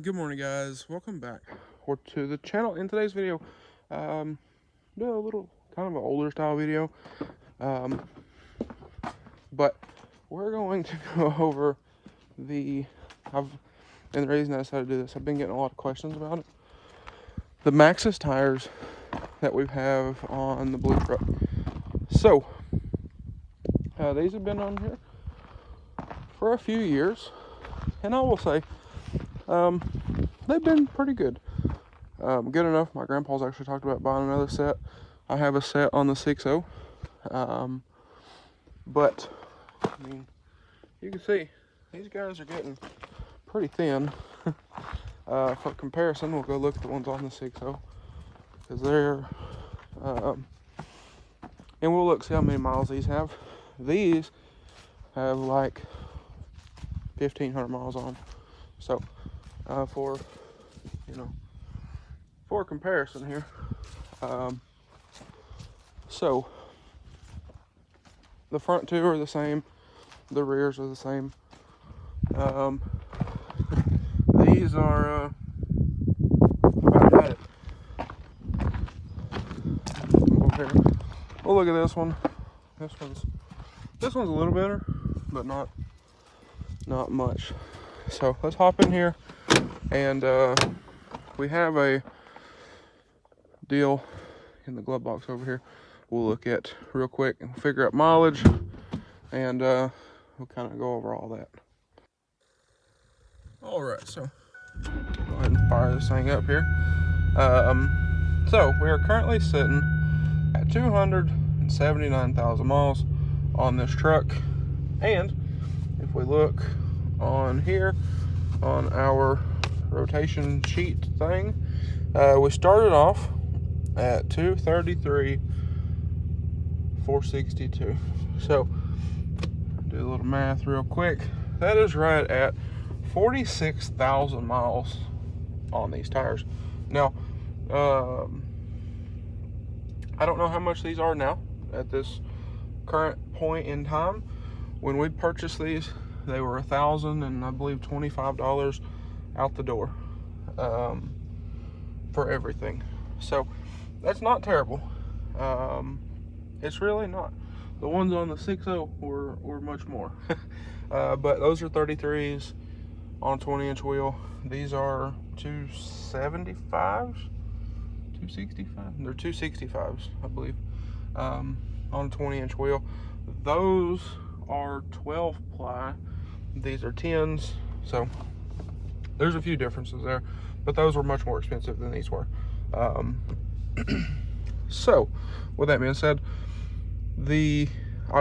Good morning, guys. Welcome back to the channel. In today's video, do a little kind of an older style video, um, but we're going to go over the. And the reason I decided to do this, I've been getting a lot of questions about it. The Maxxis tires that we have on the blue truck. So these have been on here for a few years, and I will say, they've been pretty good. Good enough. My grandpa's actually talked about buying another set. I have a set on the 6.0. But, I mean, you can see these guys are getting pretty thin. For comparison, we'll go look at the ones on the 6.0. Because they're, and we'll look, see how many miles these have. These have like 1,500 miles on. So, for comparison here. So the front two are the same, the rears are the same. These are about at it. Over here. We'll look at this one. This one's a little better, but not much. So let's hop in here, and we have a deal in the glove box over here we'll look at real quick and figure out mileage, and we'll kind of go over all that. All right, so go ahead and fire this thing up here. So we are currently sitting at 279,000 miles on this truck, and if we look on here on our rotation sheet thing, we started off at 233,462. So do a little math real quick. That is right at 46,000 miles on these tires. Now, I don't know how much these are now at this current point in time. When we purchased these, they were $1,000 and I believe $25 out the door, for everything. So that's not terrible. It's really not. The ones on the 6.0 were much more. But those are 33s on a 20-inch wheel. These are 275s, 265. They're 265s, I believe, on a 20-inch wheel. Those are 12 ply. These are 10s. So there's a few differences there, but those were much more expensive than these were. So with that being said, I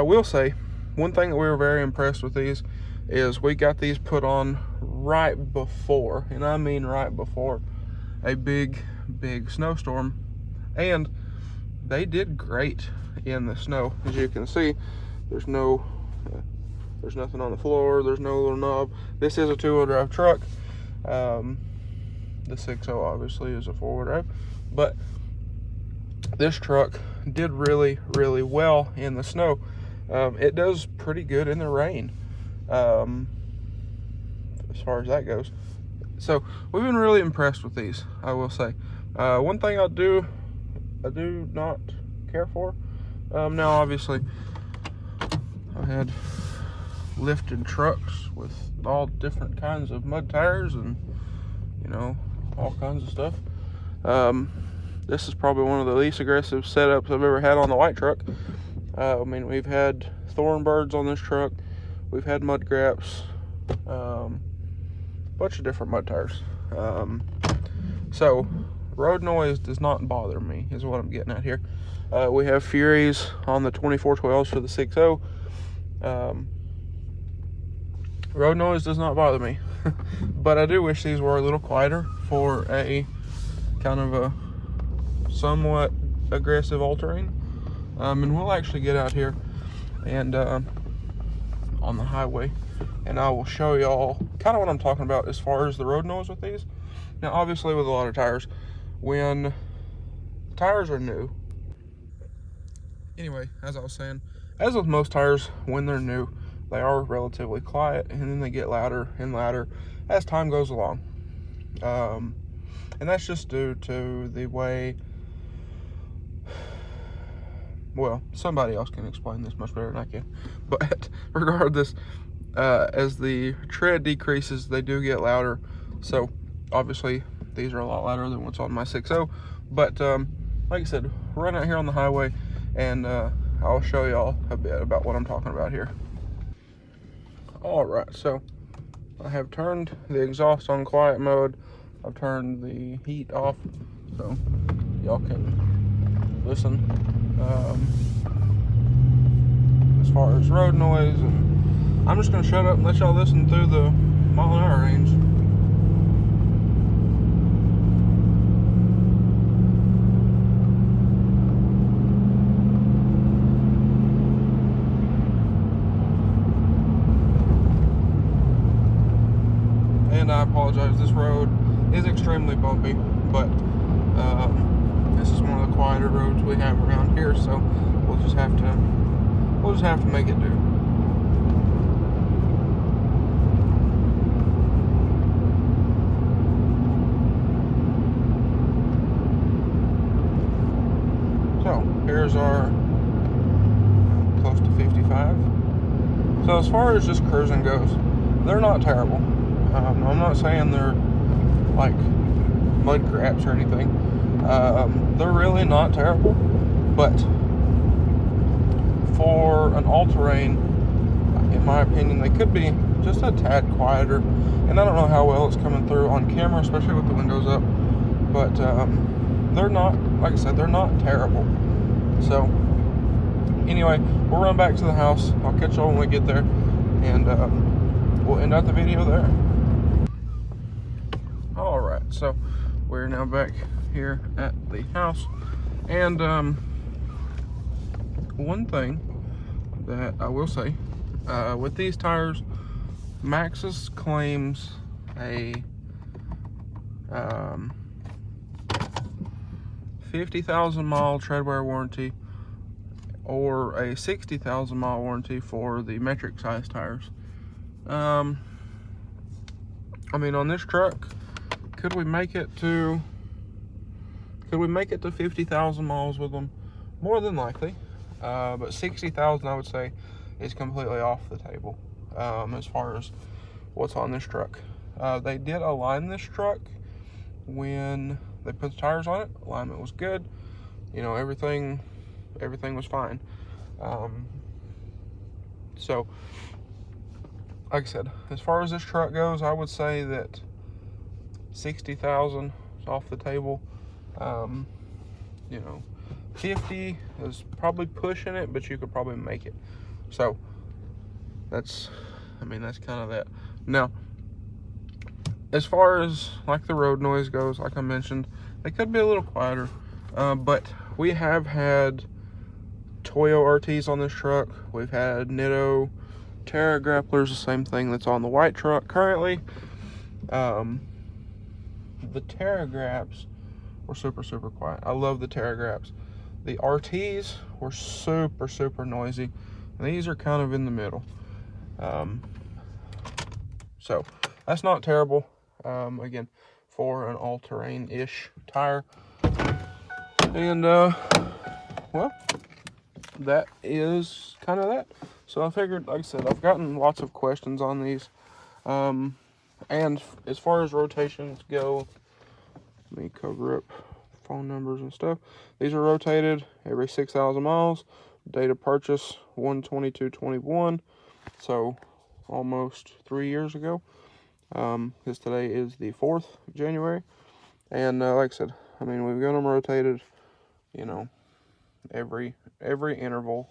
will say one thing that we were very impressed with these is we got these put on right before, and I mean right before, a big snowstorm, and they did great in the snow. As you can see, there's nothing on the floor, there's no little knob. This is a two-wheel drive truck. The 6.0 obviously is a four-wheel drive, but this truck did really well in the snow. It does pretty good in the rain, as far as that goes. So we've been really impressed with these, I will say. One thing I do not care for, now obviously I had lifted trucks with all different kinds of mud tires and all kinds of stuff. This is probably one of the least aggressive setups I've ever had on the white truck. I mean, we've had thorn birds on this truck, we've had mud graps, bunch of different mud tires. So road noise does not bother me, is what I'm getting at here. We have Furies on the 2412s for the 6.0. Road noise does not bother me. But I do wish these were a little quieter for a kind of a somewhat aggressive all-terrain. And we'll actually get out here and on the highway, and I will show y'all kind of what I'm talking about as far as the road noise with these. Now obviously with a lot of tires, when tires are new, anyway, as I was saying, as with most tires, when they're new, they are relatively quiet, and then they get louder and louder as time goes along. And that's just due to the way, well, somebody else can explain this much better than I can. But regardless, as the tread decreases, they do get louder. So obviously these are a lot louder than what's on my 6.0. But like I said, we're right out here on the highway, and I'll show y'all a bit about what I'm talking about here. All right, so I have turned the exhaust on quiet mode. I've turned the heat off, so y'all can listen as far as road noise. And I'm just gonna shut up and let y'all listen through the mile-an-hour range. And I apologize, this road is extremely bumpy, but this is one of the quieter roads we have around here, so we'll just have to make it do. So here's our close to 55. So as far as just cruising goes, they're not terrible. I'm not saying they're like mud craps or anything. They're really not terrible, but for an all-terrain, in my opinion, they could be just a tad quieter. And I don't know how well it's coming through on camera, especially with the windows up, but they're not, like I said, they're not terrible. So anyway, we'll run back to the house. I'll catch y'all when we get there, and we'll end out the video there. All right, so we're now back here at the house, and one thing that I will say, with these tires, Maxxis claims a 50,000 mile tread wear warranty or a 60,000 mile warranty for the metric size tires. I mean, on this truck, could we make it to 50,000 miles with them? More than likely, but 60,000 I would say is completely off the table as far as what's on this truck. They did align this truck when they put the tires on it. Alignment was good, you know, everything was fine. So like I said, as far as this truck goes, I would say that 60,000 is off the table. You know, 50 is probably pushing it, but you could probably make it. So that's kind of that. Now, as far as like the road noise goes, like I mentioned, they could be a little quieter, but we have had Toyo RTs on this truck. We've had Nitto Terra grapplers, the same thing that's on the white truck currently. The Terra Graps were super quiet. I love the Terra Graps. The RTs were super noisy, and these are kind of in the middle. So that's not terrible. Again, for an all-terrain-ish tire. And well, that is kind of that. So I figured, like I said, I've gotten lots of questions on these. And as far as rotations go, let me cover up phone numbers and stuff. These are rotated every 6,000 miles. Date of purchase 1/22/21, so almost 3 years ago. Because today is the 4th of January, and like I said, I mean, we've got them rotated, you know, every interval,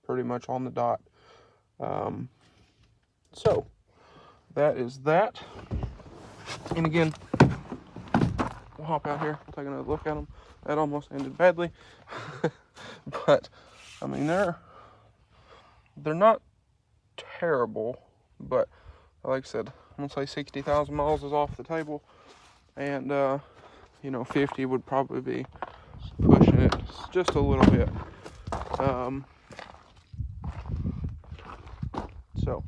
pretty much on the dot. So that is that. And again, we'll hop out here, we'll take another look at them. That almost ended badly. But I mean, they're not terrible, but like I said, I'm gonna say 60,000 miles is off the table, and you know, 50 would probably be pushing it just a little bit. So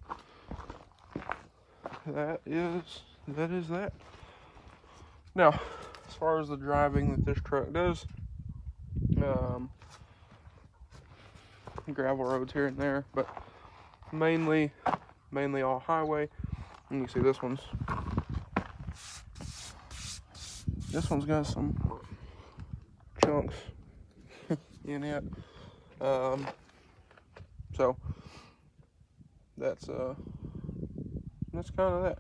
that is that. Now, as far as the driving that this truck does, gravel roads here and there, but mainly all highway. And you see this one's got some chunks in it. So that's kind of that.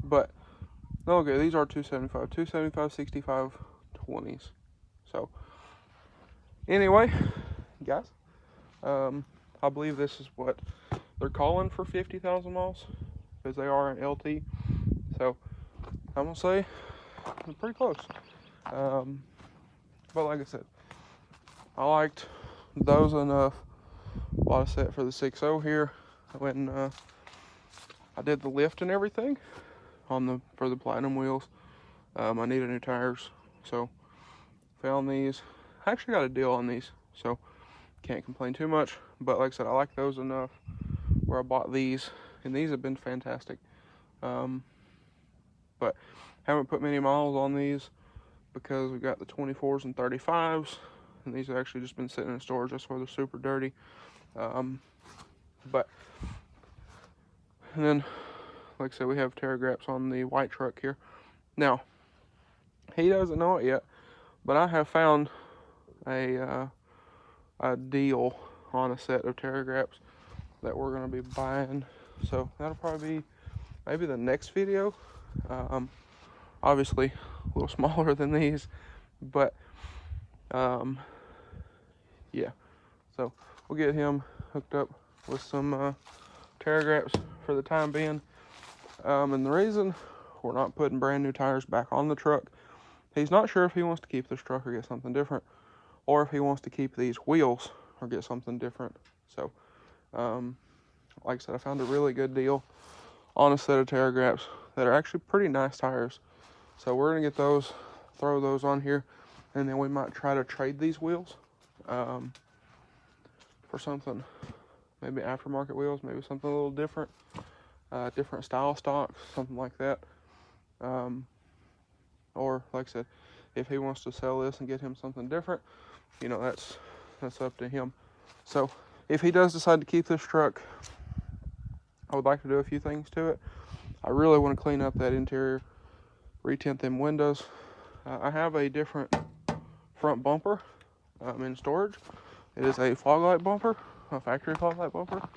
But okay, these are 275, 65, 20s. So anyway, guys, I believe this is what they're calling for 50,000 miles, because they are an LT. So I'm gonna say they're pretty close. But like I said, I liked those enough. Bought a set for the 6.0 here when I did the lift and everything for the platinum wheels. I needed new tires, so found these. I actually got a deal on these, so can't complain too much. But like I said, I like those enough where I bought these, and these have been fantastic. But haven't put many miles on these because we got the 24s and 35s, and these have actually just been sitting in storage. That's why they're super dirty. But and then, like I said, we have Terragraps on the white truck here. Now, he doesn't know it yet, but I have found a deal on a set of Terragraps that we're going to be buying. So that'll probably be maybe the next video. Obviously a little smaller than these, but yeah. So we'll get him hooked up with some Terragraps for the time being. And the reason we're not putting brand new tires back on the truck, he's not sure if he wants to keep this truck or get something different, or if he wants to keep these wheels or get something different. So like I said, I found a really good deal on a set of Terragraps that are actually pretty nice tires. So we're gonna get those, throw those on here, and then we might try to trade these wheels for something, maybe aftermarket wheels, maybe something a little different, different style stock, something like that. Or like I said, if he wants to sell this and get him something different, you know, that's up to him. So if he does decide to keep this truck, I would like to do a few things to it. I really want to clean up that interior, retint them windows. I have a different front bumper in storage. It is a fog light bumper, a factory fog light bumper.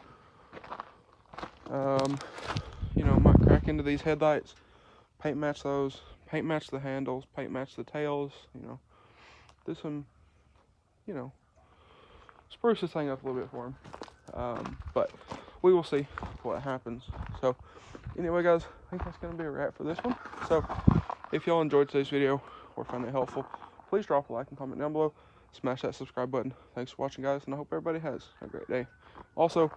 You know, might crack into these headlights, paint match those, paint match the handles, paint match the tails, you know, do some, you know, spruce this thing up a little bit for him. But we will see what happens. So anyway, guys, I think that's going to be a wrap for this one. So if y'all enjoyed today's video or found it helpful, please drop a like and comment down below. Smash that subscribe button. Thanks for watching, guys, and I hope everybody has a great day. Also,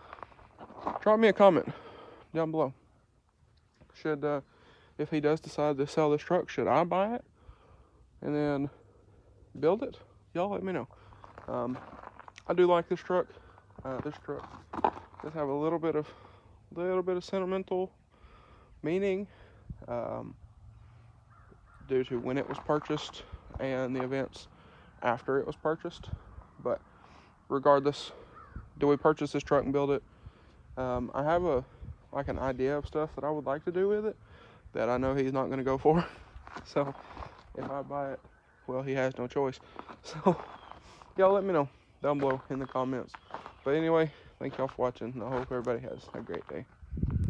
drop me a comment down below. If he does decide to sell this truck, should I buy it and then build it? Y'all let me know. I do like this truck. This truck does have a little bit of sentimental meaning due to when it was purchased and the events after it was purchased. But regardless, do we purchase this truck and build it? I have an idea of stuff that I would like to do with it that I know he's not going to go for. So if I buy it, well, he has no choice. So y'all let me know down below in the comments. But anyway, thank y'all for watching, and I hope everybody has a great day.